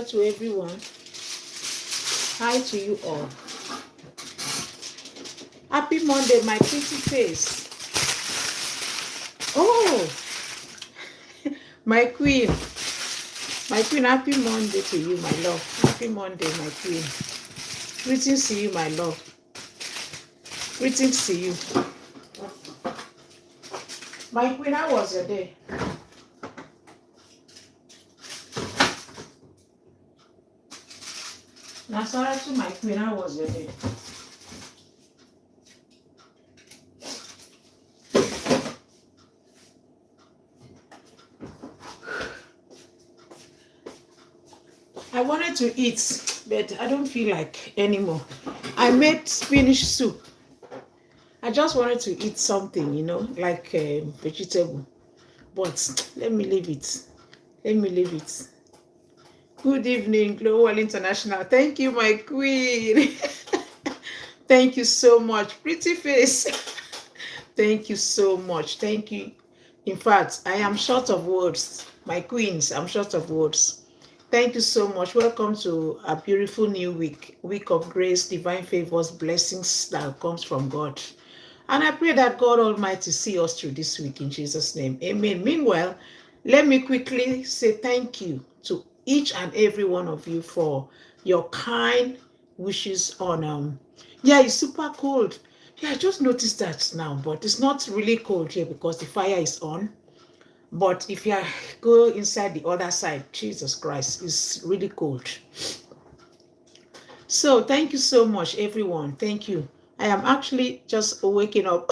to everyone. Hi to you all. Happy Monday, my pretty face. Oh, my queen. My queen, happy Monday to you, my love. Happy Monday, my queen. Greetings to you, my love. Greetings to you. My queen, how was your day? Nasara to my queen, how was your day? I wanted to eat, but I don't feel like anymore. I made spinach soup. I just wanted to eat something, like vegetable. But let me leave it. Let me leave it. Good evening, Global International. Thank you, my queen. Thank you so much. Pretty face. Thank you so much. Thank you. In fact, I am short of words. My queens, I'm short of words. Thank you so much. Welcome to a beautiful new week of grace, divine favors, blessings that comes from God. And I pray that God Almighty see us through this week in Jesus' name. Amen. Meanwhile, let me quickly say thank you to each and every one of you for your kind wishes on it's super cold. Yeah, I just noticed that now, but it's not really cold here because the fire is on. But if you go inside the other side, Jesus Christ, it's really cold. So thank you so much, everyone. Thank you. I am actually just waking up.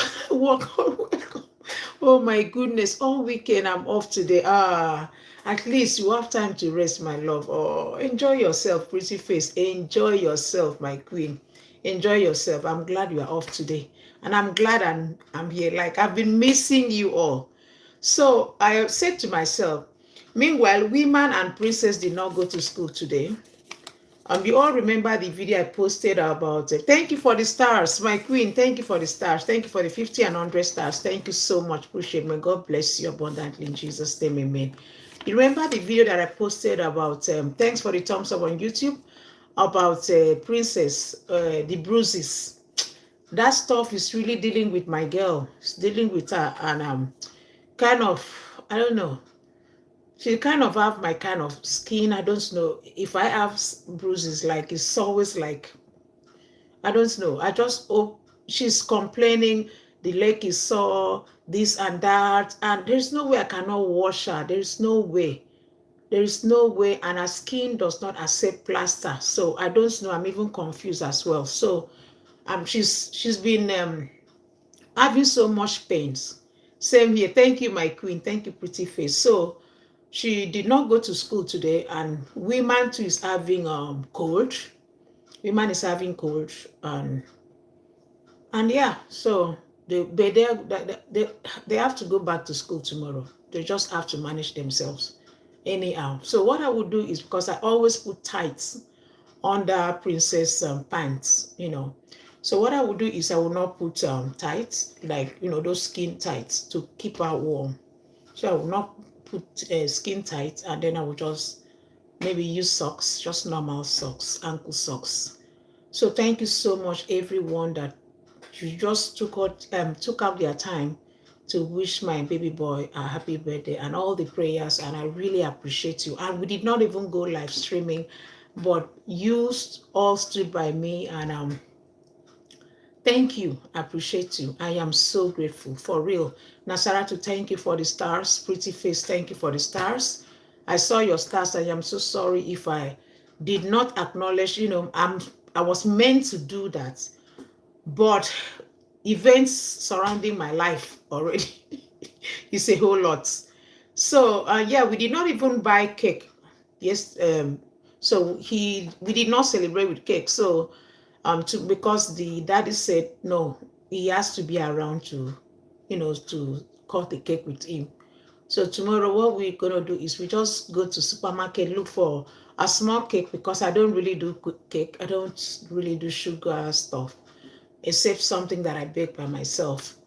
Oh my goodness, all weekend I'm off today. At least you have time to rest, my love. Oh, enjoy yourself, pretty face. Enjoy yourself, my queen. Enjoy yourself. I'm glad you are off today. And I'm glad I'm here. Like, I've been missing you all. So I said to myself, meanwhile, women and princess did not go to school today. You all remember the video I posted about thank you for the stars, my queen. Thank you for the stars. Thank you for the 50 and 100 stars. Thank you so much. Appreciate it. May God bless you abundantly in Jesus' name. Amen. You remember the video that I posted about thanks for the thumbs up on YouTube about princess, the bruises. That stuff is really dealing with my girl. It's dealing with her and kind of, I don't know. She kind of have my kind of skin. I don't know if I have bruises. Like, it's always like, I don't know. I just hope she's complaining the leg is sore, this and that, and there's no way I cannot wash her. There's no way. There is no way, and her skin does not accept plaster. So I don't know. I'm even confused as well. So she's been having so much pains. Same here. Thank you, my queen. Thank you, pretty face. So she did not go to school today, and women too is having cold. Women is having cold, and yeah, so they have to go back to school tomorrow. They just have to manage themselves anyhow. So what I would do is, because I always put tights under princess pants, So what I would do is I will not put tights, like those skin tights to keep her warm. So I will not put skin tight, and then I will just maybe use socks, just normal socks, ankle socks. So thank you so much, everyone, that you just took out their time to wish my baby boy a happy birthday and all the prayers, and I really appreciate you. And we did not even go live streaming, but you all stood by me, and thank you. I appreciate you. I am so grateful, for real. Nasaratu, thank you for the stars. Pretty face, thank you for the stars. I saw your stars. I am so sorry if I did not acknowledge. I was meant to do that, but events surrounding my life already is a whole lot. So we did not even buy cake. Yes, so we did not celebrate with cake. So because the daddy said no, he has to be around to cut the cake with him. So tomorrow what we're gonna do is we just go to supermarket, look for a small cake, because I don't really do cake. I don't really do sugar stuff, except something that I bake by myself.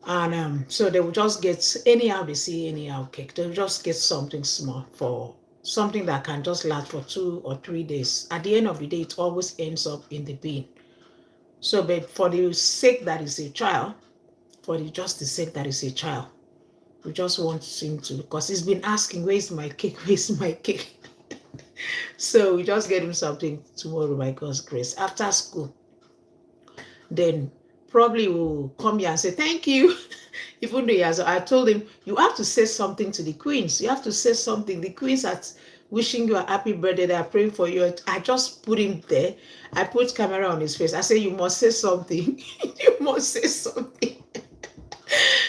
And so they will just get anyhow they see anyhow cake. They'll just get something small for something that can just last for 2 or 3 days. At the end of the day, it always ends up in the bin. So, but for the sake that is a child, for the just the sake that is a child, we just want him to, because he's been asking, where's my cake? Where's my cake? So we just get him something tomorrow by God's grace. After school, then probably will come here and say thank you. Even though I told him, you have to say something to the queens. You have to say something. The queens are wishing you a happy birthday. They are praying for you. I just put him there. I put camera on his face. I say, you must say something. You must say something.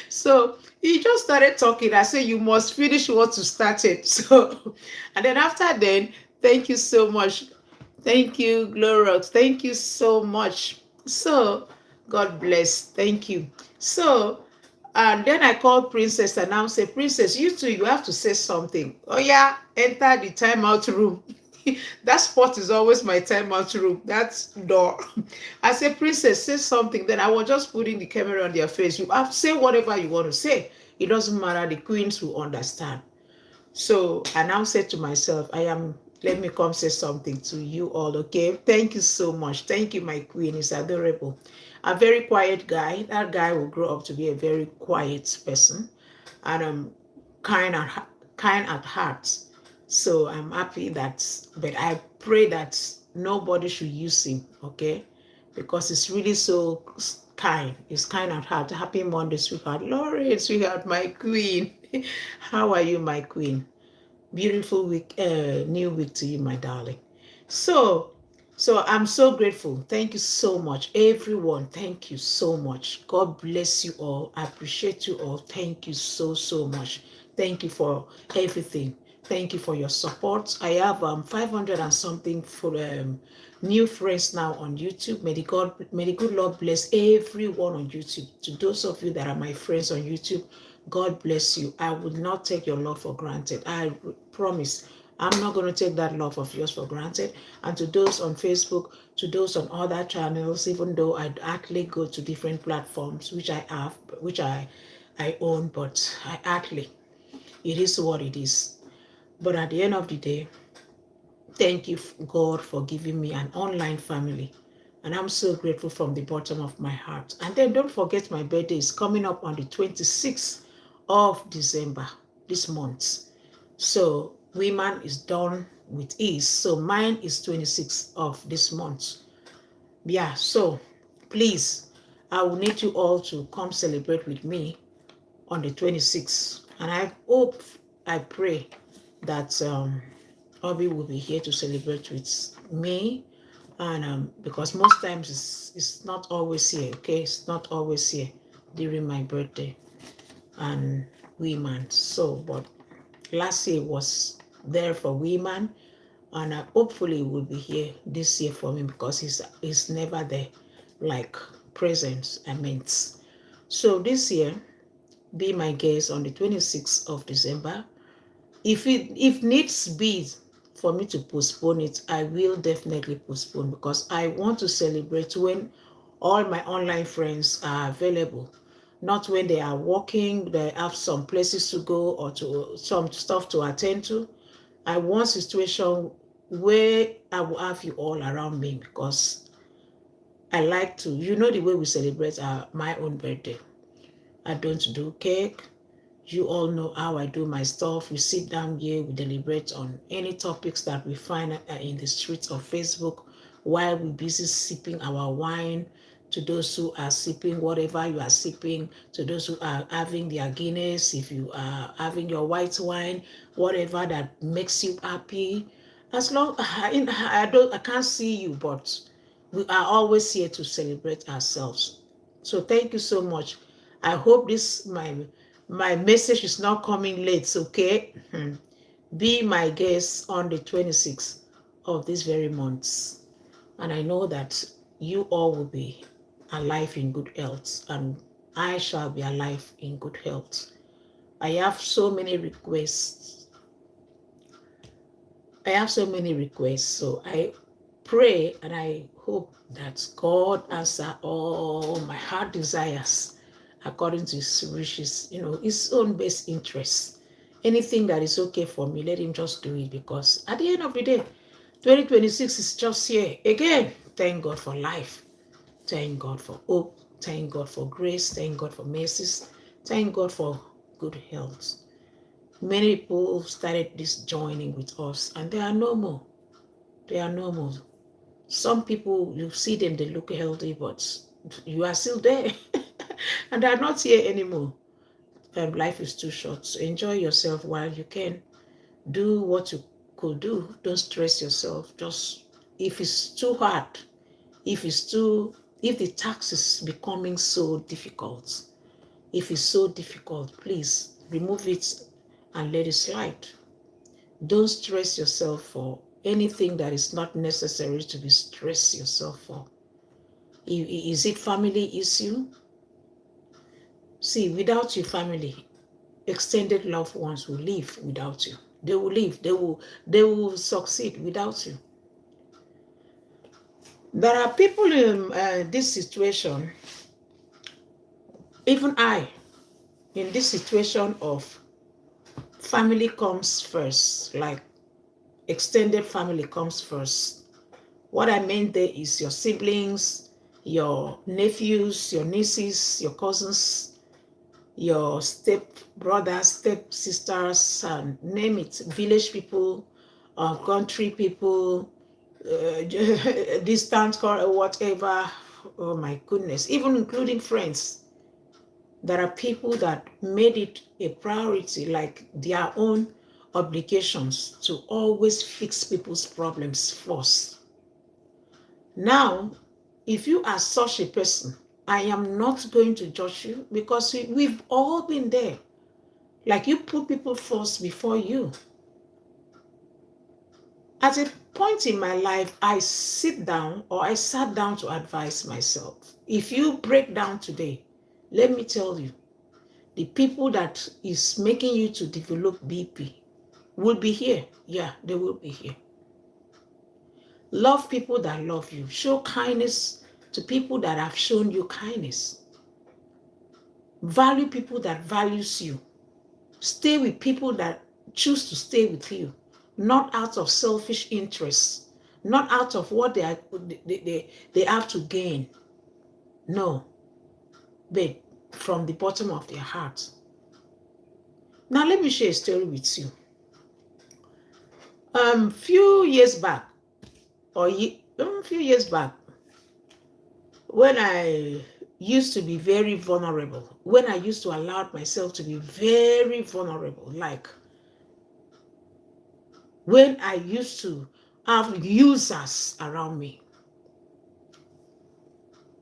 So he just started talking. I said, you must finish what you started. So, and then after then, thank you so much. Thank you, Glorox. Thank you so much. So, God bless. Thank you. So, and then I called Princess and now say, Princess, you too, you have to say something. Oh yeah, enter the timeout room. That spot is always my timeout room. That's door. I said, Princess, say something. Then I was just putting the camera on their face. You have to say whatever you want to say. It doesn't matter. The queens will understand. So I now said to myself, let me come say something to you all, okay? Thank you so much. Thank you, my queen. It's adorable. A very quiet guy. That guy will grow up to be a very quiet person and kind at heart. So I'm happy that, but I pray that nobody should use him, okay? Because it's really so kind. It's kind at heart. Happy Monday, sweetheart. Lauren, sweetheart, my queen. How are you, my queen? Beautiful week, new week to you, my darling. So, so I'm so grateful. Thank you so much, everyone. Thank you so much. God bless you all. I appreciate you all. Thank you so, so much. Thank you for everything. Thank you for your support. I have 500 and something for new friends now on YouTube. May the good Lord bless everyone on YouTube. To those of you that are my friends on YouTube, God bless you. I would not take your love for granted. I promise. I'm not going to take that love of yours for granted. And to those on Facebook, to those on other channels, even though I actually go to different platforms, which I have, which I own, but I actually, it is what it is. But at the end of the day, thank you, God, for giving me an online family. And I'm so grateful from the bottom of my heart. And then don't forget, my birthday is coming up on the 26th of December, this month. So women is done with ease. So mine is 26th of this month. Yeah, so please, I will need you all to come celebrate with me on the 26th. And I hope, I pray that Obi will be here to celebrate with me. And because most times it's not always here, okay? It's not always here during my birthday and women. So, but last year was there for women, and hopefully will be here this year for me because he's never there, like presents I meant. So this year, be my guest on the 26th of December. If needs be for me to postpone it, I will definitely postpone because I want to celebrate when all my online friends are available, not when they are working, they have some places to go or to some stuff to attend to. I want a situation where I will have you all around me because I like to, the way we celebrate my own birthday. I don't do cake. You all know how I do my stuff. We sit down here, we deliberate on any topics that we find in the streets of Facebook while we're busy sipping our wine. To those who are sipping whatever you are sipping, to those who are having their Guinness, if you are having your white wine, whatever that makes you happy. As long I can't see you, but we are always here to celebrate ourselves. So thank you so much. I hope this my message is not coming late, okay? Be my guest on the 26th of this very month. And I know that you all will be alive in good health, and I shall be alive in good health. I have so many requests. So I pray and I hope that God answer all my heart desires according to his riches, his own best interests. Anything that is okay for me, let him just do it, because at the end of the day, 2026 is just here again. Thank God for life. Thank God for hope. Thank God for grace. Thank God for mercies. Thank God for good health. Many people started this joining with us, and they are no more. They are no more. Some people, you see them, they look healthy, but you are still there. And they are not here anymore. Life is too short. So enjoy yourself while you can. Do what you could do. Don't stress yourself. Just, if it's too hard, if the task is becoming so difficult, if it's so difficult, please remove it and let it slide. Don't stress yourself for anything that is not necessary to be stressed yourself for. Is it family issue? See, without your family, extended loved ones will live without you. They will live. They will succeed without you. There are people in this situation, even I, in this situation of family comes first, like extended family comes first. What I meant there is your siblings, your nephews, your nieces, your cousins, your step brothers, step sisters, and name it, village people, country people, distant or whatever. Oh my goodness, even including friends. There are people that made it a priority, like their own obligations, to always fix people's problems first. Now, if you are such a person, I am not going to judge you, because we've all been there. Like, you put people first before you. At a point in my life, I sat down to advise myself. If you break down today, let me tell you, the people that is making you to develop BP will be here. Yeah, they will be here. Love people that love you. Show kindness to people that have shown you kindness. Value people that values you. Stay with people that choose to stay with you, not out of selfish interests, not out of what they have to gain. No, but from the bottom of their heart. Now, let me share a story with you. Few years back, when I used to be very vulnerable, when I used to allow myself to be very vulnerable, like when I used to have users around me,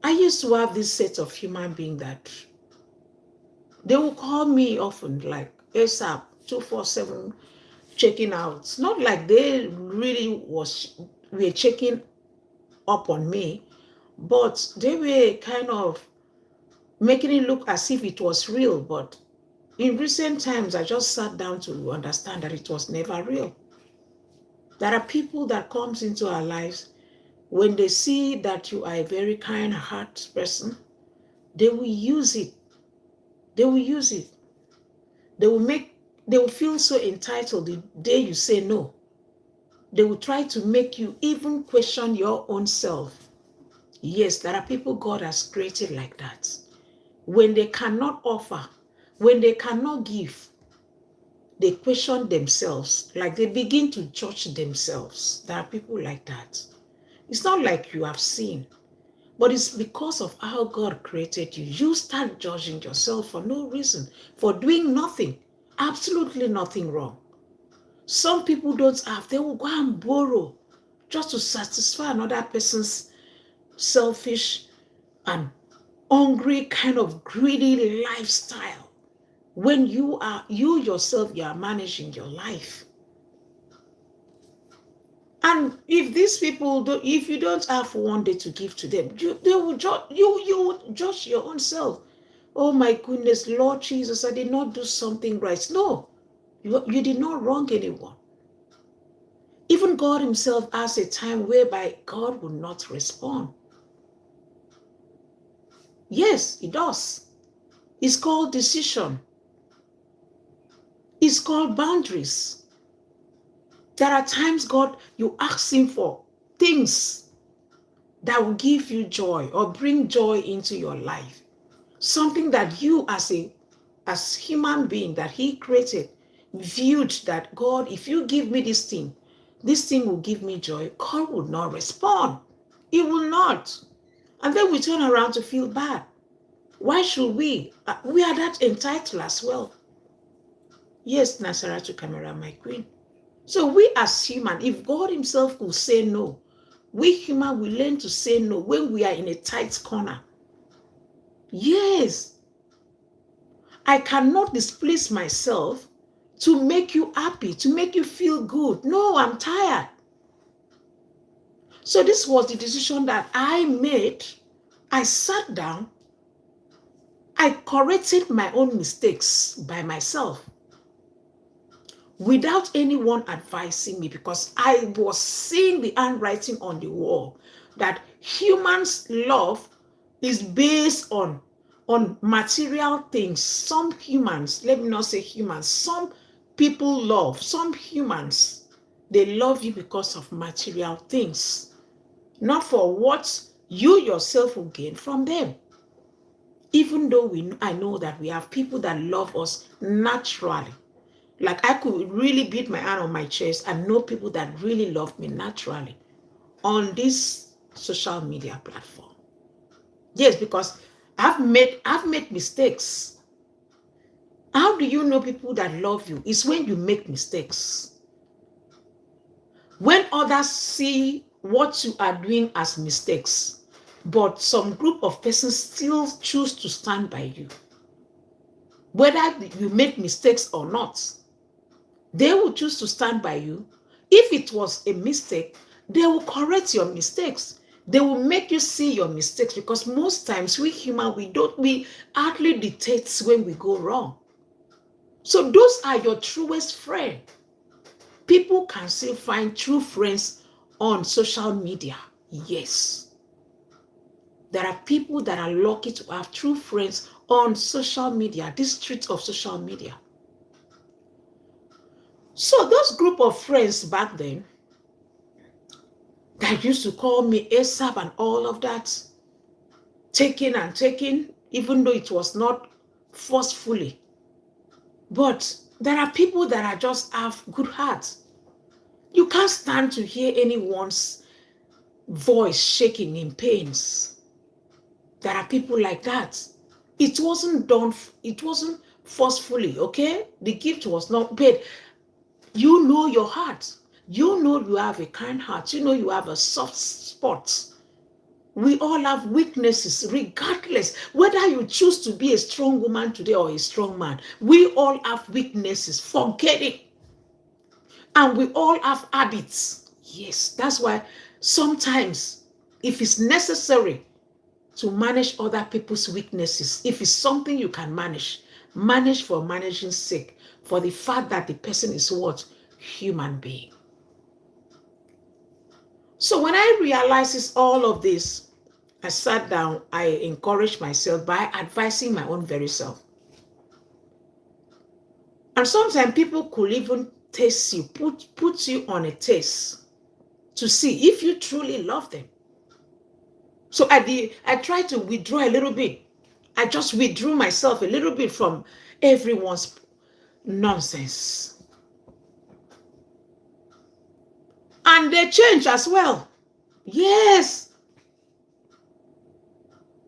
I used to have this set of human beings that they will call me often, like ASAP, 247, checking out. Not like they really were checking up on me, but they were kind of making it look as if it was real. But in recent times, I just sat down to understand that it was never real. There are people that comes into our lives, when they see that you are a very kind-hearted person, they will use it. They will use it. They will feel so entitled the day you say no. They will try to make you even question your own self. Yes, there are people God has created like that. When they cannot offer, when they cannot give, they question themselves, like they begin to judge themselves. There are people like that. It's not like you have seen, but it's because of how God created you. You start judging yourself for no reason, for doing nothing, absolutely nothing wrong. Some people don't have, they will go and borrow just to satisfy another person's selfish and hungry, kind of greedy lifestyle. When you yourself, you are managing your life. And if these people if you don't have one day to give to them, you will judge your own self. Oh my goodness, Lord Jesus, I did not do something right. No, you did not wrong anyone. Even God himself has a time whereby God will not respond. Yes, it does. It's called decision. It's called boundaries. There are times God, you ask him for things that will give you joy or bring joy into your life. Something that you as human being that he created, viewed that God, if you give me this thing will give me joy. God will not respond. He will not. And then we turn around to feel bad. Why should we? We are that entitled as well. Yes, Nasaratu Camera, my queen. So we as human, if God himself could say no, we human will learn to say no when we are in a tight corner. Yes. I cannot displease myself to make you happy, to make you feel good. No, I'm tired. So this was the decision that I made. I sat down. I corrected my own mistakes by myself without anyone advising me, because I was seeing the handwriting on the wall that humans' love is based on material things. Some humans, let me not say humans, some people love, some humans, they love you because of material things, not for what you yourself will gain from them. Even though I know that we have people that love us naturally. Like I could really beat my hand on my chest and know people that really love me naturally on this social media platform. Yes, because I've made mistakes. How do you know people that love you? It's when you make mistakes. When others see what you are doing as mistakes, but some group of persons still choose to stand by you. Whether you make mistakes or not, they will choose to stand by you. If it was a mistake, they will correct your mistakes. They will make you see your mistakes, because most times we human, we hardly detect when we go wrong. So those are your truest friends. People can still find true friends on social media. Yes. There are people that are lucky to have true friends on social media, this street of social media. So those group of friends back then that used to call me ASAP and all of that, taking and taking, even though it was not forcefully. But there are people that are just have good hearts. You can't stand to hear anyone's voice shaking in pains. There are people like that. It wasn't done, it wasn't forcefully, okay? The gift was not paid. You know your heart. You know you have a kind heart. You know you have a soft spot. We all have weaknesses, regardless whether you choose to be a strong woman today or a strong man. We all have weaknesses. Forget it. And we all have habits. Yes, that's why sometimes, if it's necessary to manage other people's weaknesses, if it's something you can manage for managing sake, for the fact that the person is what? Human being. So when I realized all of this, I sat down, I encouraged myself by advising my own very self. And sometimes people could even taste you, put you on a taste to see if you truly love them. So I tried to withdraw a little bit. I just withdrew myself a little bit from everyone's nonsense. And they changed as well. Yes.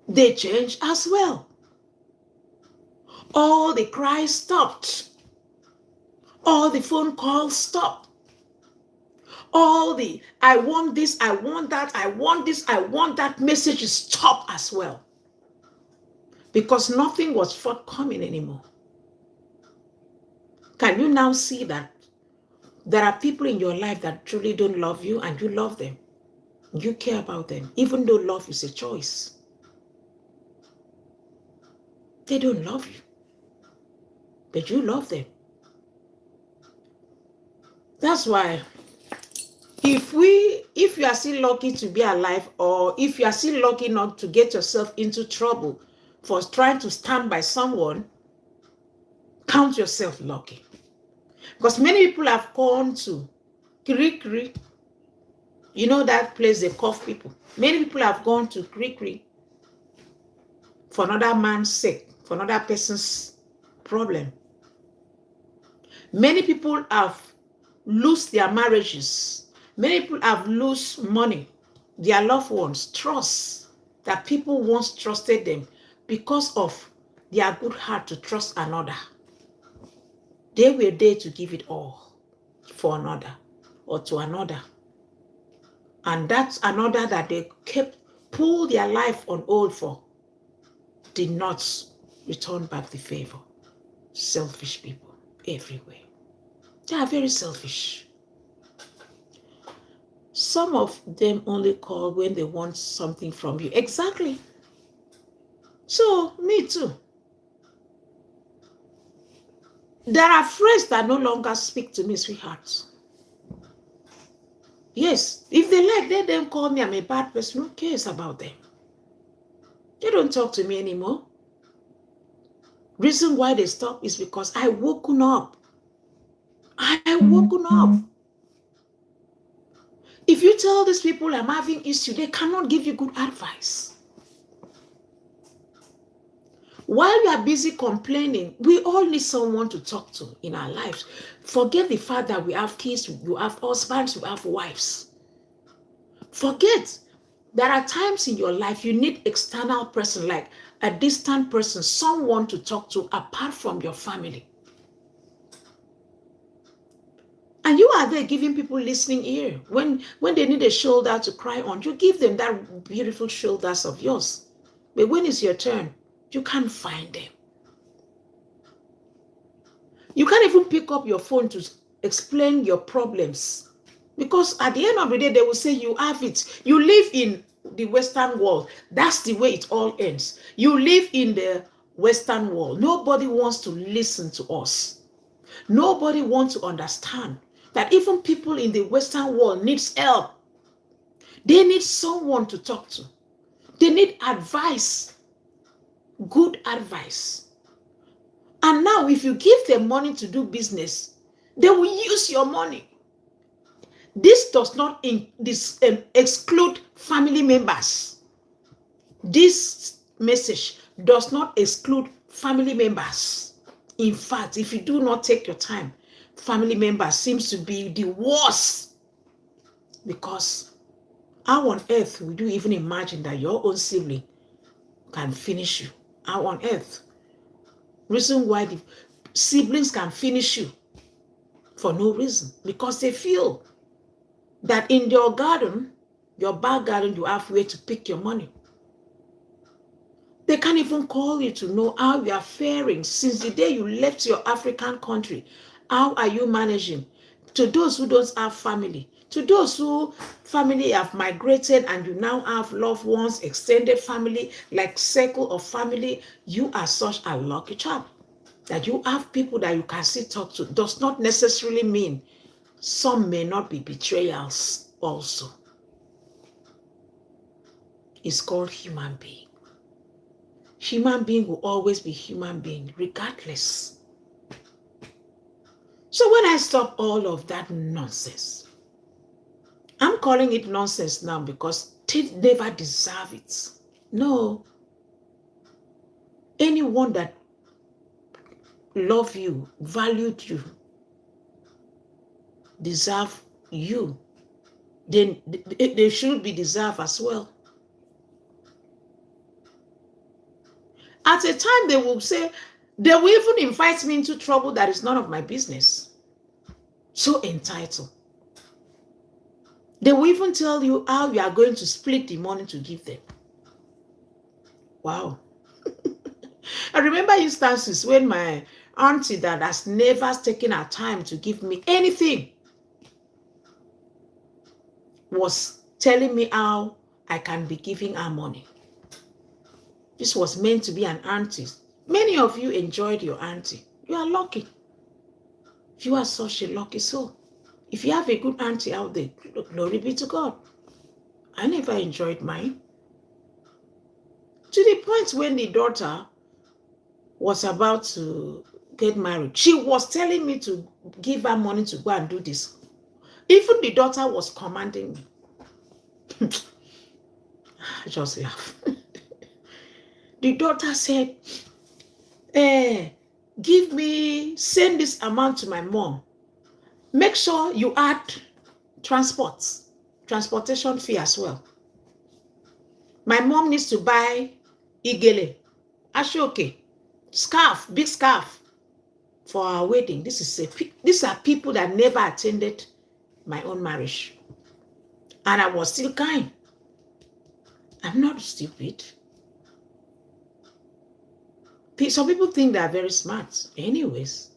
They changed as well. All the cries stopped. All the phone calls stopped. All the I want this, I want that, I want this, I want that messages stopped as well. Because nothing was forthcoming anymore. Can you now see that there are people in your life that truly don't love you and you love them? You care about them, even though love is a choice. They don't love you, but you love them. That's why if you are still lucky to be alive, or if you are still lucky not to get yourself into trouble for trying to stand by someone, count yourself lucky. Because many people have gone to Kiri. You know that place they cuff people. Many people have gone to Kiri for another man's sake, for another person's problem. Many people have lost their marriages. Many people have lost money, their loved ones, trust that people once trusted them because of their good heart to trust another. They were there to give it all for another or to another. And that's another that they kept, pull their life on hold for, did not return back the favor. Selfish people everywhere. They are very selfish. Some of them only call when they want something from you. Exactly. So, me too. There are friends that no longer speak to me, sweetheart. Yes, if they like, they then call me, I'm a bad person. Who cares about them? They don't talk to me anymore. Reason why they stop is because I woken up. I woken up. If you tell these people I'm having issue, they cannot give you good advice. While you are busy complaining, we all need someone to talk to in our lives. Forget the fact that we have kids, we have husbands, we have wives. Forget. There are times in your life you need external person, like a distant person, someone to talk to apart from your family. And you are there giving people listening ear. When they need a shoulder to cry on, you give them that beautiful shoulders of yours. But when it's your turn, you can't find them. You can't even pick up your phone to explain your problems. Because at the end of the day, they will say you have it. You live in the Western world. That's the way it all ends. You live in the Western world. Nobody wants to listen to us. Nobody wants to understand that even people in the Western world needs help. They need someone to talk to. They need advice, good advice. And now if you give them money to do business, they will use your money. This does not exclude family members. This message does not exclude family members. In fact, if you do not take your time, family members seems to be the worst. Because how on earth would you even imagine that your own sibling can finish you? How on earth? Reason why the siblings can finish you for no reason. Because they feel that in your garden, your back garden, you have where to pick your money. They can't even call you to know how you are faring since the day you left your African country. How are you managing? To those who don't have family, to those who family have migrated and you now have loved ones, extended family, like circle of family, you are such a lucky child. That you have people that you can still talk to does not necessarily mean some may not be betrayals also. It's called human being. Human being will always be human being, regardless. So when I stop all of that nonsense, I'm calling it nonsense now because they never deserve it. No. Anyone that loved you, valued you, deserve you, then they should be deserved as well. At a time, they will say, they will even invite me into trouble that is none of my business. So entitled. They will even tell you how you are going to split the money to give them. Wow. I remember instances when my auntie that has never taken her time to give me anything was telling me how I can be giving her money. This was meant to be an auntie. Many of you enjoyed your auntie. You are lucky. You are such a lucky soul. If you have a good auntie out there, glory be to God. I never enjoyed mine. To the point when the daughter was about to get married, she was telling me to give her money to go and do this. Even the daughter was commanding me. I just laugh. The daughter said, send this amount to my mom. Make sure you add transportation fee as well. My mom needs to buy igele, ashoke, scarf, big scarf for our wedding. These are people that never attended my own marriage. And I was still kind. I'm not stupid. Some people think they are very smart. Anyways,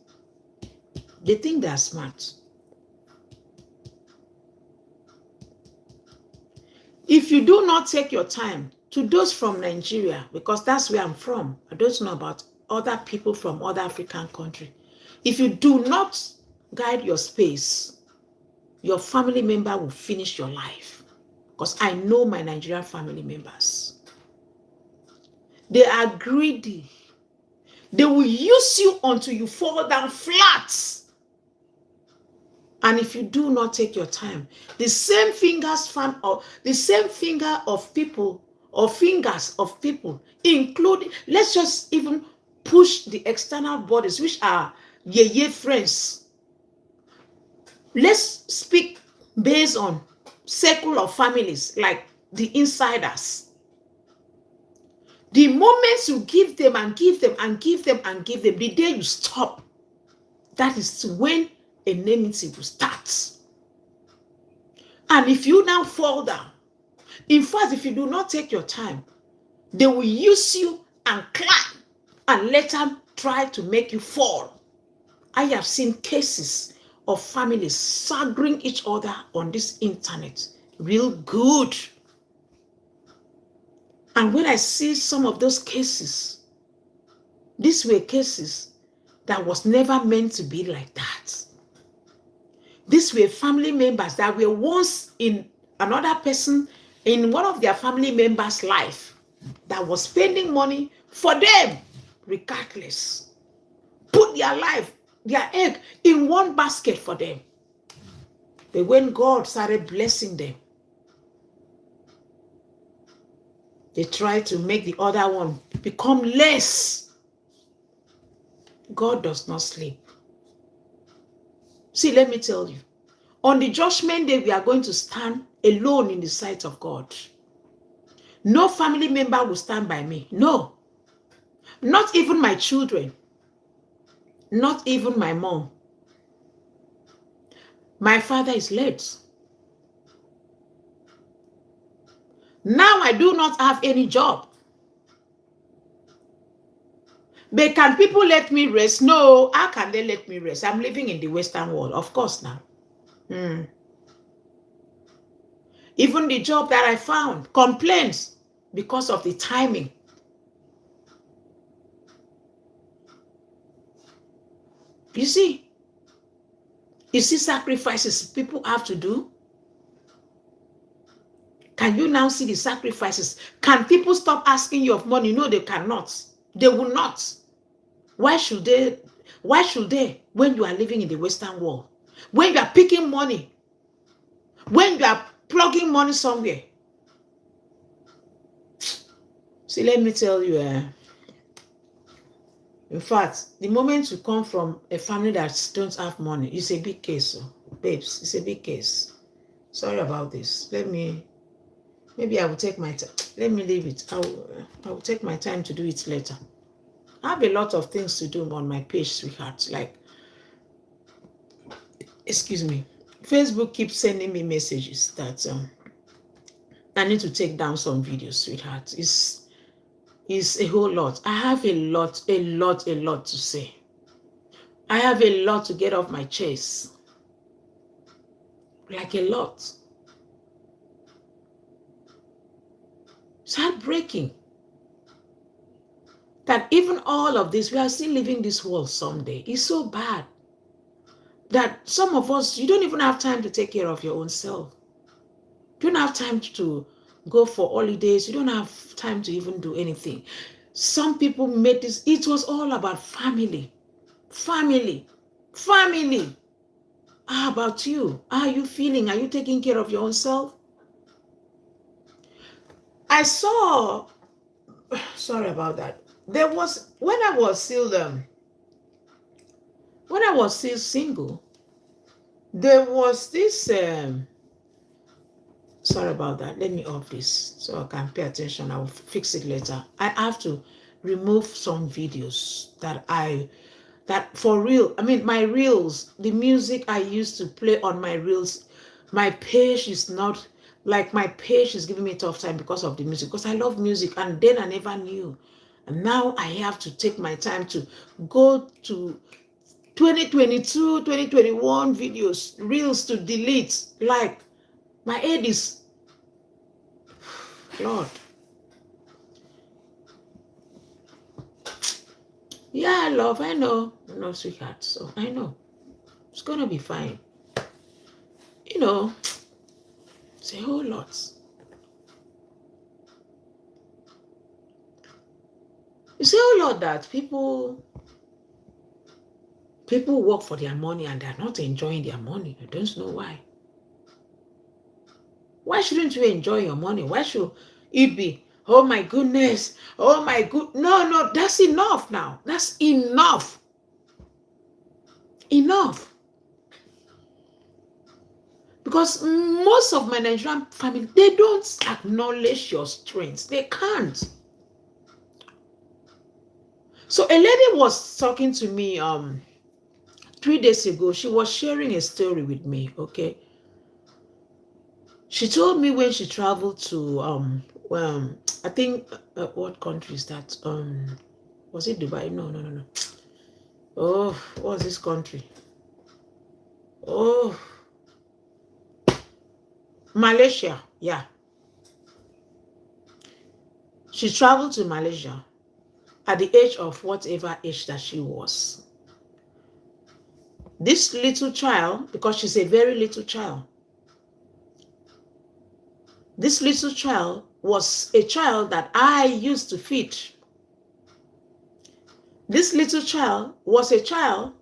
they think they are smart. If you do not take your time, to those from Nigeria, because that's where I'm from, I don't know about other people from other African countries. If you do not guide your space, your family member will finish your life. Because I know my Nigerian family members. They are greedy. They will use you until you fall down flat. And if you do not take your time, the same fingers of people, or fingers of people, including, let's just even push the external bodies, which are yeye friends. Let's speak based on circle of families, like the insiders. The moment you give them and give them and give them and give them, the day you stop, that is when enmity will start. And if you now fall down, in fact, if you do not take your time, they will use you and climb and later try to make you fall. I have seen cases of families staggering each other on this internet. Real good. And when I see some of those cases, these were cases that was never meant to be like that. These were family members that were once in another person, in one of their family members' life, that was spending money for them, regardless. Put their life, their egg in one basket for them. But when God started blessing them, they tried to make the other one become less. God does not sleep. See, let me tell you, on the judgment day, we are going to stand alone in the sight of God. No family member will stand by me. No. Not even my children. Not even my mom. My father is late. Now I do not have any job. But can people let me rest? No. How can they let me rest? I'm living in the Western world. Of course now. Even the job that I found, complaints because of the timing. You see sacrifices people have to do? Can you now see the sacrifices? Can people stop asking you of money? No, they cannot. They will not. Why should they? Why should they when you are living in the Western world? When you are picking money, when you are plugging money somewhere. See, let me tell you, in fact, the moment you come from a family that don't have money, it's a big case. So, babes, it's a big case. Sorry about this. Maybe I will take my time. Let me leave it. I will take my time to do it later. I have a lot of things to do on my page, sweetheart. Like, excuse me, Facebook keeps sending me messages that I need to take down some videos, sweetheart. It's a whole lot. I have a lot to say. I have a lot to get off my chest. Like a lot. It's heartbreaking that even all of this, we are still living this world someday. It's so bad that some of us, you don't even have time to take care of your own self. You don't have time to go for holidays. You don't have time to even do anything. Some people made this, it was all about family. Family. Family. How about you? How are you feeling? Are you taking care of your own self? I saw, sorry about that. There was, when I was still single, there was this, sorry about that. Let me off this so I can pay attention. I will fix it later. I have to remove some videos that for real, I mean, my reels, the music I used to play on my reels, my page is not, like, my page is giving me a tough time because of the music, because I love music, and then I never knew. And now I have to take my time to go to 2022, 2021 videos, reels to delete. Like, my head is, Lord. Yeah, love, I know, sweetheart. So I know it's gonna be fine. You know, it's a whole lot. It's a whole lot that people work for their money and they're not enjoying their money. I don't know why. Why shouldn't you enjoy your money? Why should it be, oh my goodness, oh my good? No, that's enough now. That's enough. Enough. Because most of my Nigerian family, they don't acknowledge your strengths. They can't. So a lady was talking to me 3 days ago. She was sharing a story with me, okay? She told me when she traveled to I think what country is that? Was it Dubai? No. Oh, what's this country? Oh, Malaysia. Yeah. She traveled to Malaysia at the age of whatever age that she was. This little child, because she's a very little child, this little child was a child that I used to feed. This little child was a child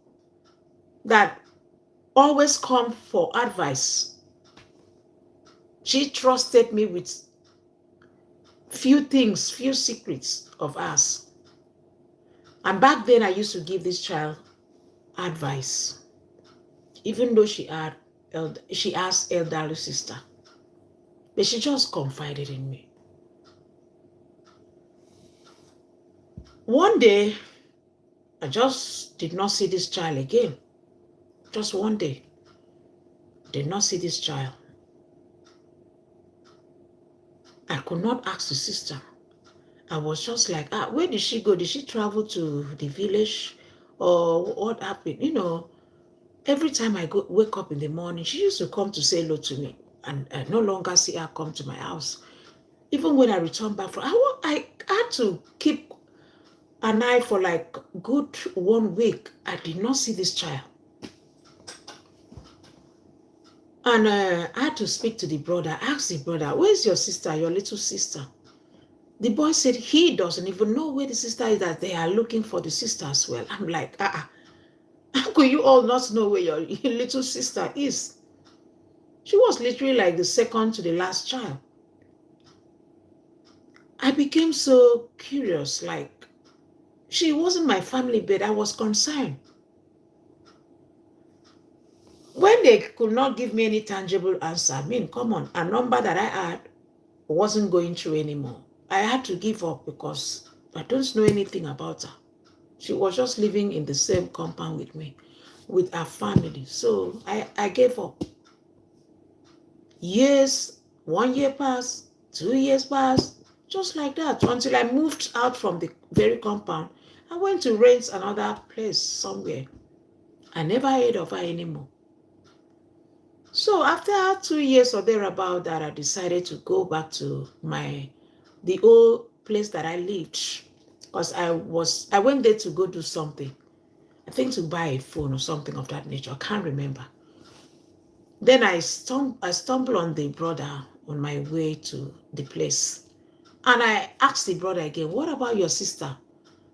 that always come for advice. She trusted me with few things, few secrets of us. And back then I used to give this child advice, even though she has elderly sister. But she just confided in me. One day, I just did not see this child again. Just one day, did not see this child. I could not ask the sister. I was just like, where did she go? Did she travel to the village? Or what happened? You know, every time I wake up in the morning, she used to come to say hello to me. And I no longer see her come to my house. Even when I return back I had to keep an eye for like good 1 week. I did not see this child. And I had to speak to the brother, ask the brother, where's your sister, your little sister? The boy said he doesn't even know where the sister is, that they are looking for the sister as well. I'm like, how could you all not know where your little sister is? She was literally like the second to the last child. I became so curious, like, she wasn't my family, but I was concerned. When they could not give me any tangible answer, I mean, come on, a number that I had wasn't going through anymore. I had to give up because I don't know anything about her. She was just living in the same compound with me, with her family. So I gave up. Years, 1 year passed, 2 years passed, just like that, until I moved out from the very compound. I went to rent another place somewhere. I never heard of her anymore. So after 2 years or thereabout that, I decided to go back to the old place that I lived, because I went there to go do something. I think to buy a phone or something of that nature. I can't remember. Then I stumbled on the brother on my way to the place. And I asked the brother again, what about your sister?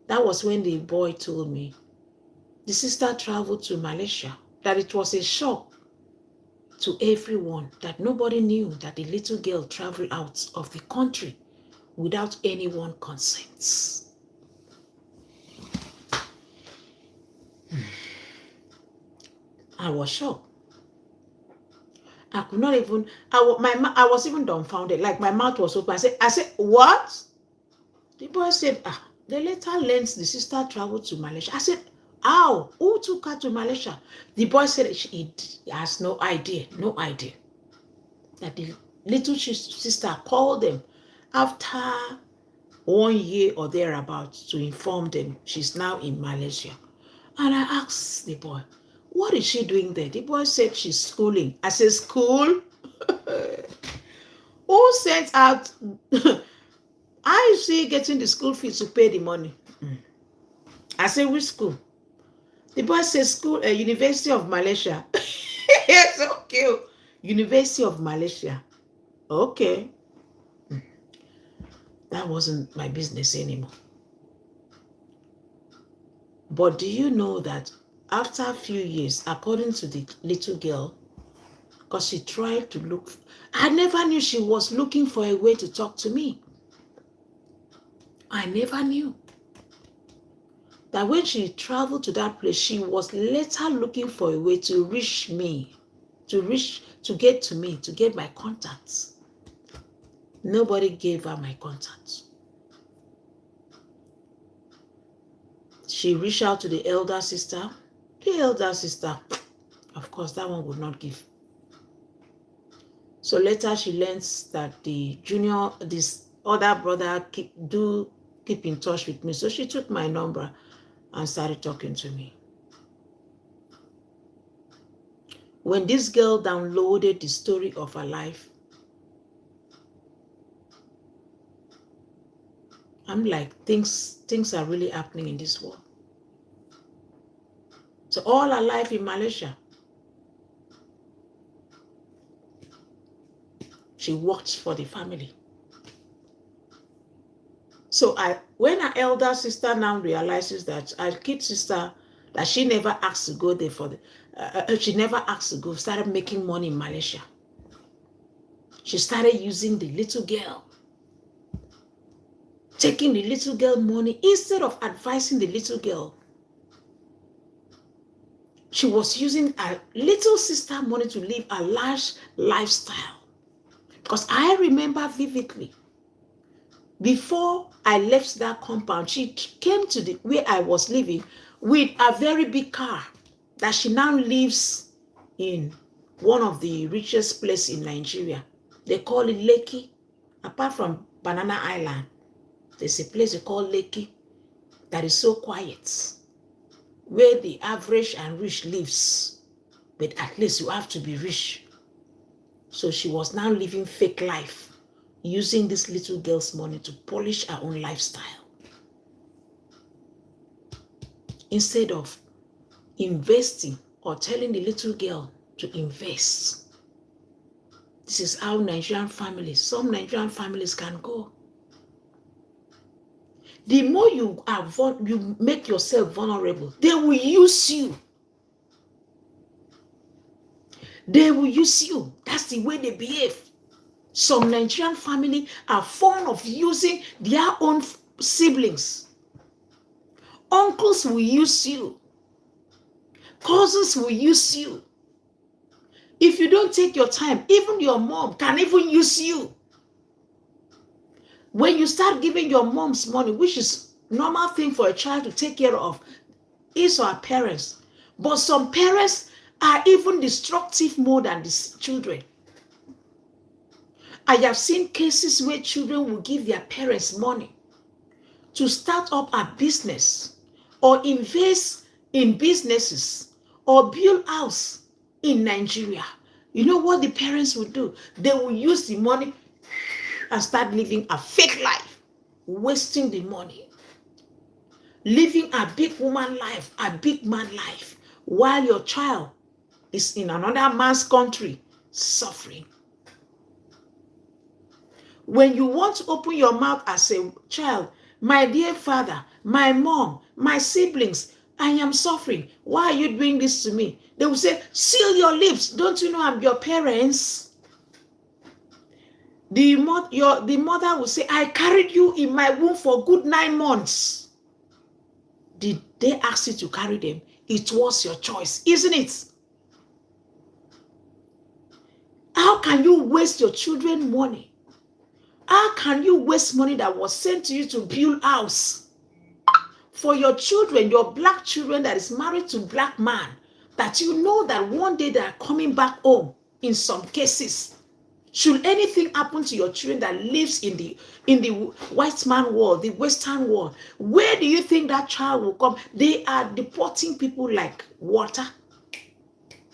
That was when the boy told me The sister traveled to Malaysia, that it was a shock to everyone that nobody knew that the little girl traveled out of the country without anyone consents. I was shocked. I could not even, I was even dumbfounded. Like my mouth was open. I said, what? The boy said, they later learned the sister traveled to Malaysia. I said, how? Who took her to Malaysia? The boy said he has no idea. That the little sister called them after 1 year or thereabouts to inform them she's now in Malaysia. And I asked the boy, what is she doing there? The boy said she's schooling. I said, school? Who sent out? How is she getting the school fees to pay the money? I said, which school? The boy said, school, University of Malaysia. Yes, okay. University of Malaysia. Okay. That wasn't my business anymore. But do you know that after a few years, according to the little girl, because she tried to look, I never knew she was looking for a way to talk to me. I never knew that when she traveled to that place, she was later looking for a way to reach me, to get to me, to get my contacts. Nobody gave her my contacts. She reached out to the elder sister. The elder sister, of course, that one would not give. So later she learns that this other brother keep in touch with me. So she took my number and started talking to me. When this girl downloaded the story of her life, I'm like, things are really happening in this world. So all her life in Malaysia, she worked for the family. So when her elder sister now realizes that her kid sister, that she never asked to go there she never asked to go, started making money in Malaysia. She started using the little girl, taking the little girl money instead of advising the little girl. She was using her little sister money to live a large lifestyle. Because I remember vividly, before I left that compound, she came to where I was living with a very big car that she now lives in one of the richest places in Nigeria. They call it Lekki. Apart from Banana Island, there's a place they call Lekki that is so quiet, where the average and rich lives. But at least you have to be rich. So she was now living fake life, using this little girl's money to polish her own lifestyle. Instead of investing or telling the little girl to invest. This is how some Nigerian families can go. The more you make yourself vulnerable, they will use you. They will use you. That's the way they behave. Some Nigerian family are fond of using their own siblings. Uncles will use you. Cousins will use you. If you don't take your time, even your mom can even use you. When you start giving your mom's money, which is a normal thing for a child to take care of, his or her parents. But some parents are even destructive more than the children. I have seen cases where children will give their parents money to start up a business or invest in businesses or build house in Nigeria. You know what the parents will do? They will use the money and start living a fake life, wasting the money, living a big woman life, a big man life, while your child is in another man's country suffering. When you want to open your mouth as a child, my dear father, my mom, my siblings, I am suffering. Why are you doing this to me? They will say, seal your lips. Don't you know I'm your parents? The mother will say, I carried you in my womb for good 9 months. Did they ask you to carry them? It was your choice, isn't it? How can you waste your children's money? How can you waste money that was sent to you to build house? For your children, your black children that is married to black man, that you know that one day they are coming back home in some cases. Should anything happen to your children that lives in the white man world, the Western world, where do you think that child will come? They are deporting people like water.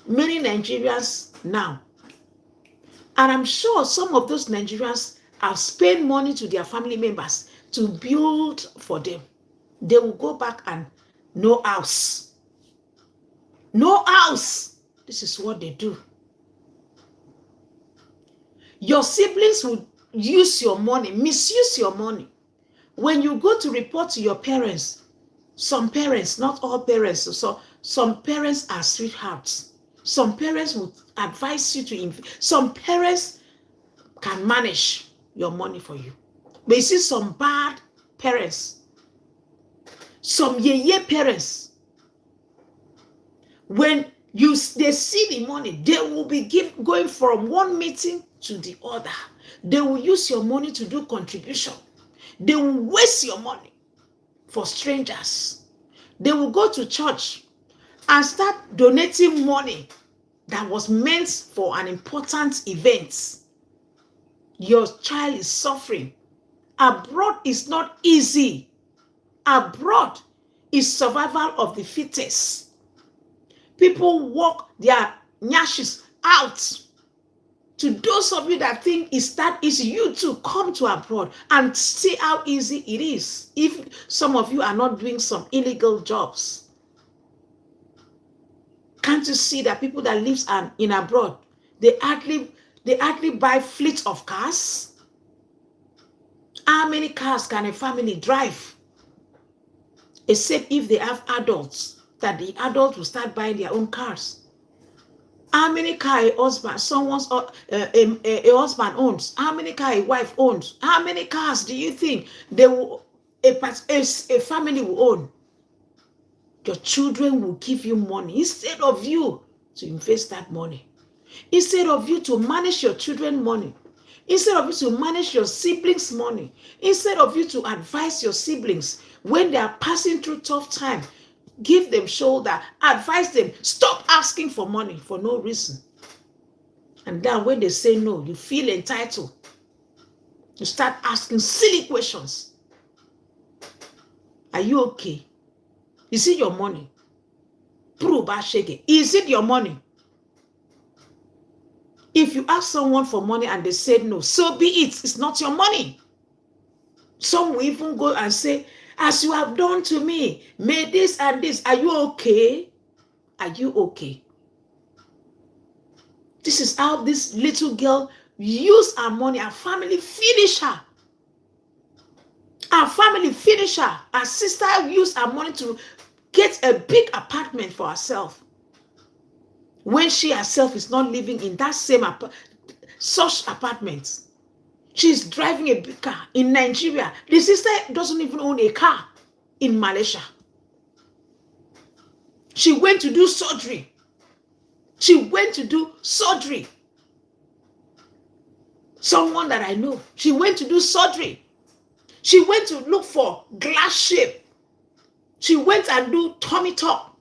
Many Nigerians now. And I'm sure some of those Nigerians have spent money to their family members to build for them. They will go back and no house. No house. This is what they do. Your siblings will use your money, misuse your money. When you go to report to your parents, some parents, not all parents, so some parents are sweethearts. Some parents would advise you to invest. Some parents can manage your money for you. But you see some bad parents, some yeye parents, when they see the money, they will be going from one meeting to the other. They will use your money to do contribution. They will waste your money for strangers. They will go to church and start donating money that was meant for an important event. Your child is suffering. Abroad is not easy. Abroad is survival of the fittest. People walk their nyashes out. To those of you that think it's that easy, you too come to abroad and see how easy it is. If some of you are not doing some illegal jobs. Can't you see that people that live in abroad, they hardly buy fleets of cars? How many cars can a family drive? Except if they have adults, that the adults will start buying their own cars. How many cars a husband, a husband owns? How many cars a wife owns? How many cars do you think a family will own? Your children will give you money instead of you to invest that money. Instead of you to manage your children's money. Instead of you to manage your siblings' money. Instead of you to advise your siblings when they are passing through tough time. Give them shoulder, advise them, stop asking for money for no reason. And then when they say no, you feel entitled. You start asking silly questions. Are you okay? Is it your money? Is it your money? If you ask someone for money and they said no, so be it. It's not your money. Some will even go and say, as you have done to me, may this and this. Are you okay? Are you okay? This is how this little girl used her money. Her family finished her. Her family finished her. Her sister used her money to get a big apartment for herself. When she herself is not living in that same such apartment. She's driving a big car in Nigeria. The sister doesn't even own a car in Malaysia. She went to do surgery. Someone that I know, she went to do surgery. She went to look for glass shape. She went and do tummy tuck,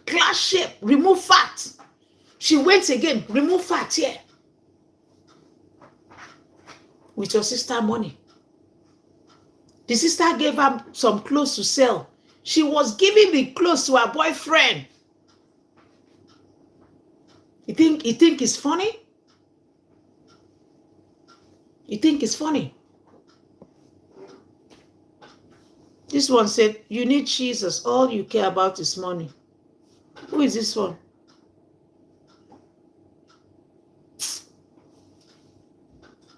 glass shape, remove fat. She went again, remove fat here. With your sister money. The sister gave her some clothes to sell. She was giving the clothes to her boyfriend. You think it's funny? You think it's funny? This one said, you need Jesus. All you care about is money. Who is this one?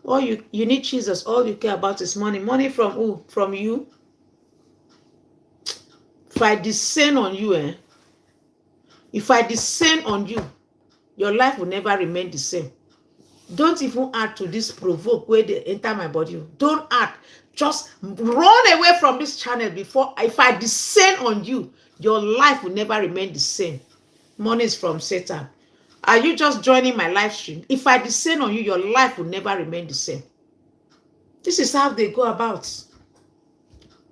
All you need Jesus. All you care about is money. Money from who? From you? If I descend on you, if I descend on you, your life will never remain the same. Don't even add to this provoke where they enter my body. Don't add. Just run away from this channel before. If I descend on you, your life will never remain the same. Money is from Satan. Are you just joining my live stream? If I descend on you, your life will never remain the same. This is how they go about.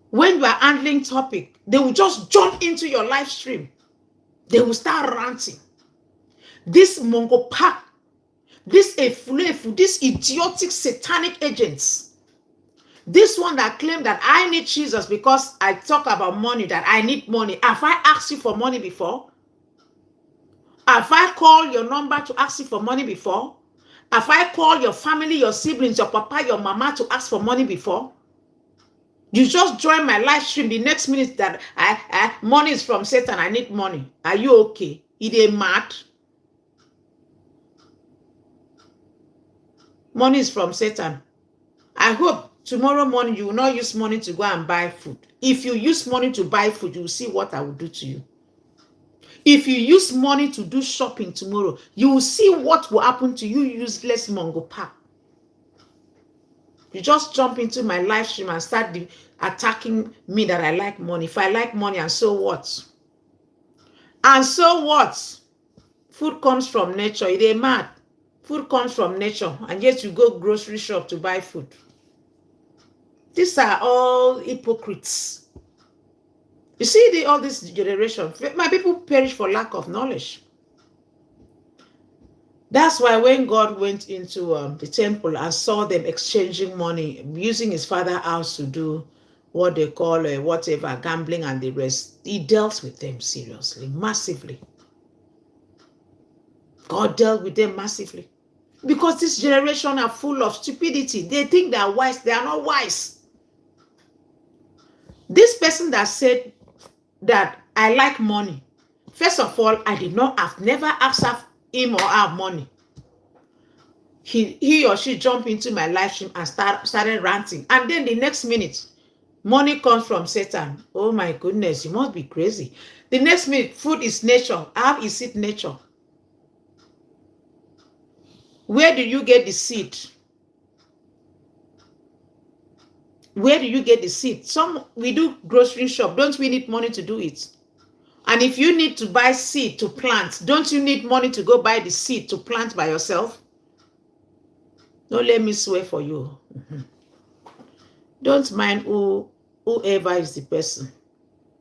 When you are handling topic, they will just jump into your live stream. They will start ranting. This Mongo pack, this efulefu, this idiotic satanic agents, this one that claim that I need Jesus because I talk about money, that I need money. Have I asked you for money before? Have I called your number to ask you for money before? Have I called your family, your siblings, your papa, your mama to ask for money before? You just join my live stream the next minute that money is from Satan, I need money. Are you okay? Is they mad? Money is from Satan. I hope tomorrow morning you will not use money to go and buy food. If you use money to buy food, you will see what I will do to you. If you use money to do shopping tomorrow, you will see what will happen to you, useless Mongo pack. You just jump into my live stream and start attacking me that I like money. If I like money, and so what? And so what? Food comes from nature. It ain't mad. Food comes from nature, and yet you go grocery shop to buy food. These are all hypocrites. You see all this generation. My people perish for lack of knowledge. That's why when God went into the temple and saw them exchanging money, using his father's house to do what they call whatever, gambling and the rest, he dealt with them seriously, massively. God dealt with them massively. Because this generation are full of stupidity. They think they are wise. They are not wise. This person that said that I like money, first of all, I've never asked him or her money. He or she jumped into my live stream and started ranting. And then the next minute, money comes from Satan. Oh my goodness, you must be crazy. The next minute, food is nature. How is it nature? Where do you get the seed? Where do you get the seed? We do grocery shop. Don't we need money to do it? And if you need to buy seed to plant, don't you need money to go buy the seed to plant by yourself? Don't let me swear for you. Don't mind whoever is the person.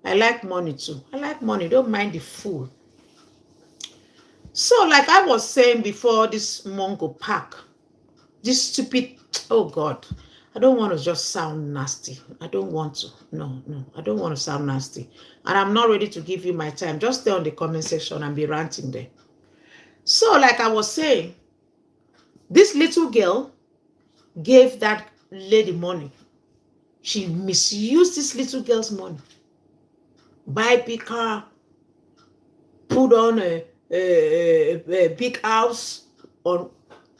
I like money too. I like money. Don't mind the fool. So like I was saying before, this Mongo pack, this stupid, oh God, I don't want to just sound nasty. I don't want to. No, I don't want to sound nasty. And I'm not ready to give you my time. Just stay on the comment section and be ranting there. So like I was saying, this little girl gave that lady money. She misused this little girl's money. Buy big car, put on a big house on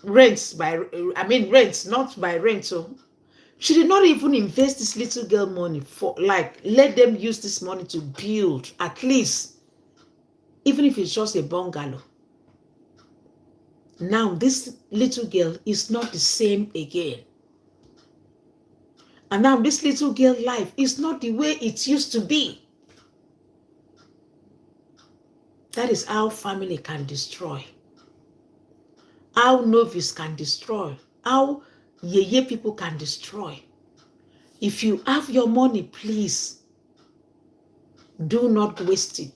rents, not by rent. So she did not even invest this little girl money for, like, let them use this money to build, at least, even if it's just a bungalow. Now this little girl is not the same again. And now this little girl life is not the way it used to be. That is how family can destroy. How novice can destroy. How yeye people can destroy. If you have your money, please do not waste it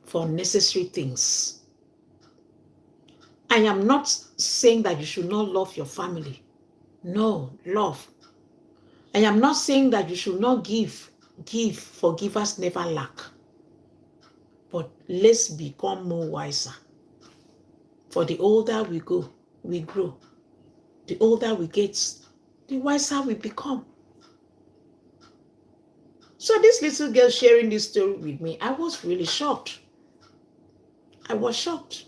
for unnecessary things. I am not saying that you should not love your family. No, love. I am not saying that you should not give. Give, forgivers never lack. But let's become more wiser. For the older we go, we grow. The older we get, the wiser we become. So this little girl sharing this story with me, I was really shocked. I was shocked.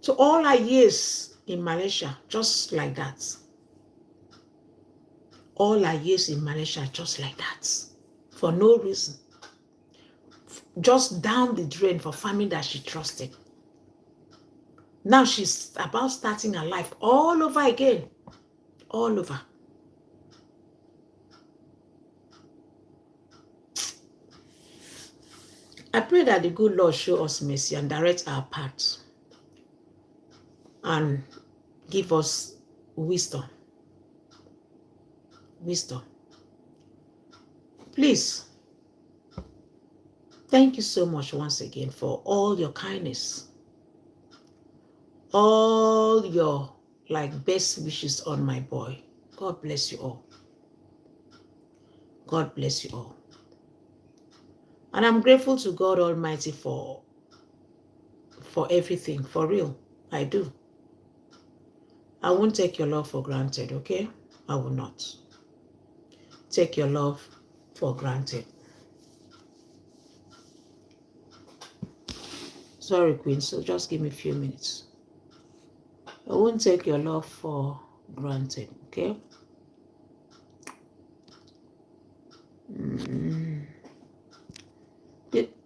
So all her years in Malaysia, just like that. All her years in Malaysia, just like that. For no reason. just down the drain for family that she trusted. Now she's about starting her life all over again. All over. I pray that the good Lord show us mercy and direct our paths and give us wisdom. Wisdom. Please, thank you so much once again for all your kindness, all your best wishes on my boy. God bless you all. God bless you all. And I'm grateful to God Almighty for everything, for real. I do. I won't take your love for granted, okay? I will not take your love for granted. Sorry, Queen, so just give me a few minutes. I won't take your love for granted, okay?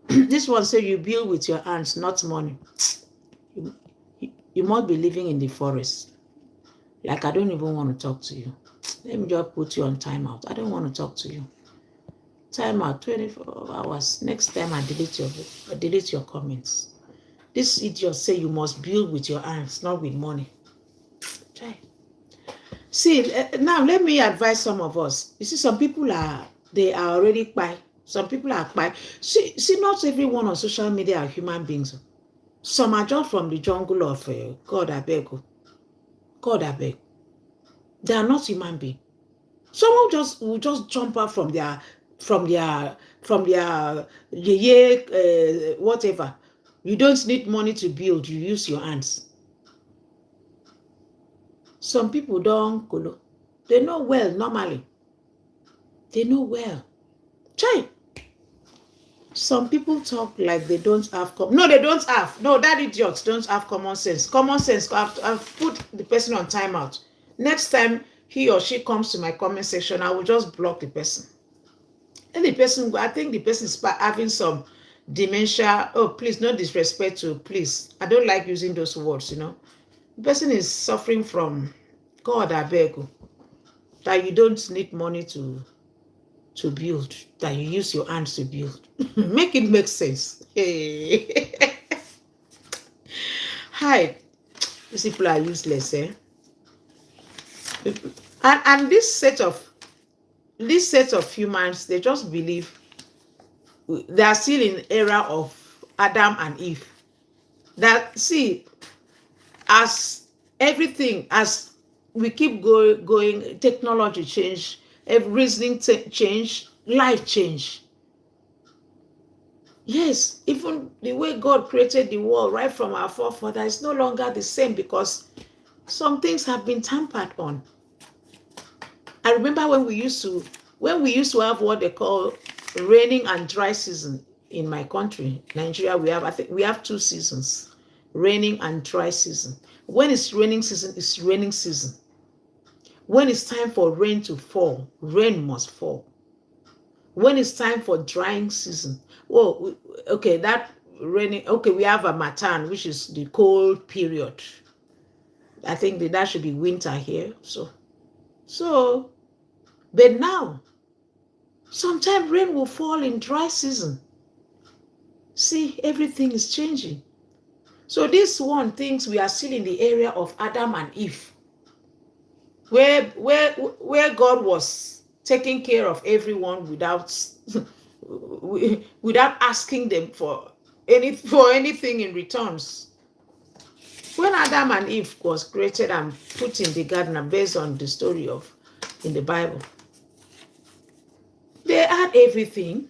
This one says you build with your hands, not money. You must be living in the forest. Like, I don't even want to talk to you. Let me just put you on timeout. I don't want to talk to you. Timeout, 24 hours. Next time I delete your comments. This idiot say you must build with your hands, not with money. Try. See, now let me advise some of us. You see, some people are already by. Some people are by. See, not everyone on social media are human beings. Some are just from the jungle of God, I beg. God, I beg. They are not human beings. Someone will just jump out from their whatever. You don't need money to build. You use your hands. Some people don't. They know well normally. They know well. Try. Some people talk like they don't have no, they don't have. No, that idiots don't have common sense. Common sense. I've put the person on timeout. Next time he or she comes to my comment section, I will just block the person. And the person, I think the person is having some dementia. Oh, please, no disrespect to, please. I don't like using those words, you know. The person is suffering from, God, I beg you, that you don't need money to build, that you use your hands to build. Make it make sense. Hey. Hi. These people are useless, eh? And this set of humans, they just believe they are still in era of Adam and Eve. That, see, as everything, as we keep going, technology change, reasoning change, life change. Yes, even the way God created the world right from our forefathers is no longer the same because some things have been tampered on. I remember when we used to have what they call raining and dry season in my country, Nigeria. I think we have 2 seasons, raining and dry season. When it's raining season, it's raining season. When it's time for rain to fall, rain must fall. When it's time for drying season, well, okay, that raining, okay, we have a matan, which is the cold period. I think that should be winter here. So, but now, sometimes rain will fall in dry season. See, everything is changing. So this one thinks we are still in the area of Adam and Eve, where God was taking care of everyone without asking them for anything in returns. When Adam and Eve was created and put in the garden, based on the story in the Bible, they had everything.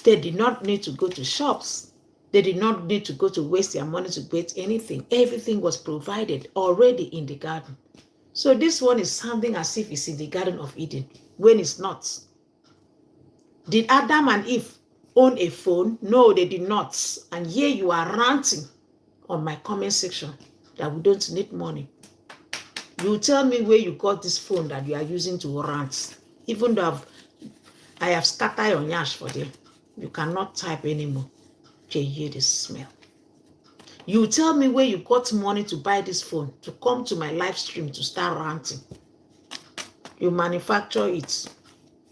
They did not need to go to shops. They did not need to go to waste their money to get anything. Everything was provided already in the garden. So this one is sounding as if it's in the Garden of Eden, when it's not. Did Adam and Eve own a phone? No, they did not. And here you are ranting on my comment section that we don't need money. You tell me where you got this phone that you are using to rant, even though I have scattered your nyash for them. You cannot type anymore. You hear the smell. You tell me where you got money to buy this phone, to come to my live stream to start ranting. You manufacture it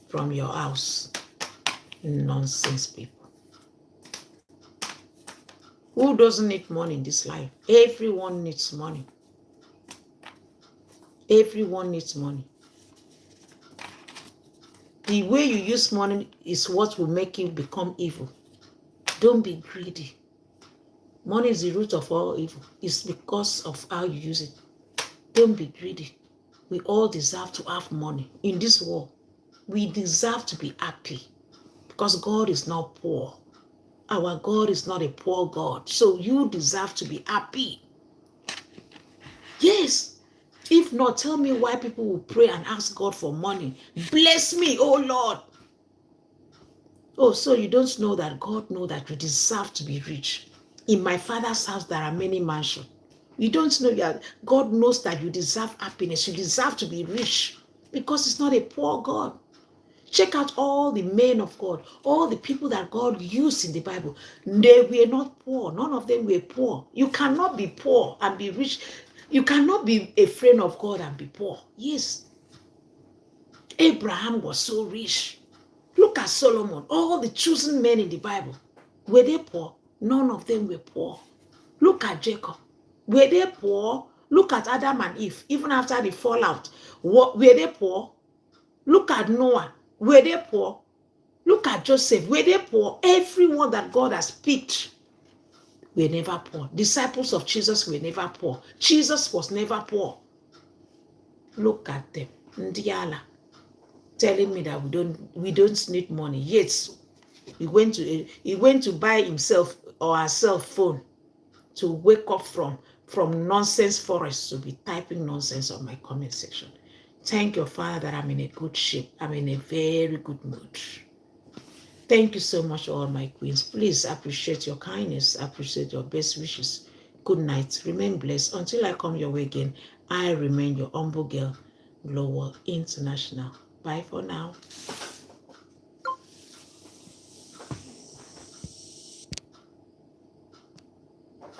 from your house. Nonsense people. Who doesn't need money in this life? Everyone needs money. Everyone needs money. The way you use money is what will make you become evil. Don't be greedy. Money is the root of all evil. It's because of how you use it. Don't be greedy. We all deserve to have money. In this world, we deserve to be happy because God is not poor. Our God is not a poor God. So you deserve to be happy. Yes. If not, tell me why people will pray and ask God for money. Bless me, oh Lord. Oh, so you don't know that God knows that you deserve to be rich. In my Father's house, there are many mansions. You don't know that God knows that you deserve happiness. You deserve to be rich because it's not a poor God. Check out all the men of God, all the people that God used in the Bible. They were not poor. None of them were poor. You cannot be poor and be rich. You cannot be a friend of God and be poor. Yes. Abraham was so rich. Look at Solomon. All the chosen men in the Bible. Were they poor? None of them were poor. Look at Jacob. Were they poor? Look at Adam and Eve. Even after the fallout. Were they poor? Look at Noah. Were they poor? Look at Joseph. Were they poor? Everyone that God has picked were never poor. Disciples of Jesus were never poor. Jesus was never poor. Look at them. Ndiala. Telling me that we don't need money. Yet he went to buy himself or herself phone to wake up from nonsense forest to be typing nonsense on my comment section. Thank your Father that I'm in a good shape. I'm in a very good mood. Thank you so much, all my queens. Please appreciate your kindness. Appreciate your best wishes. Good night. Remain blessed. Until I come your way again, I remain your humble girl, Global International. Bye for now.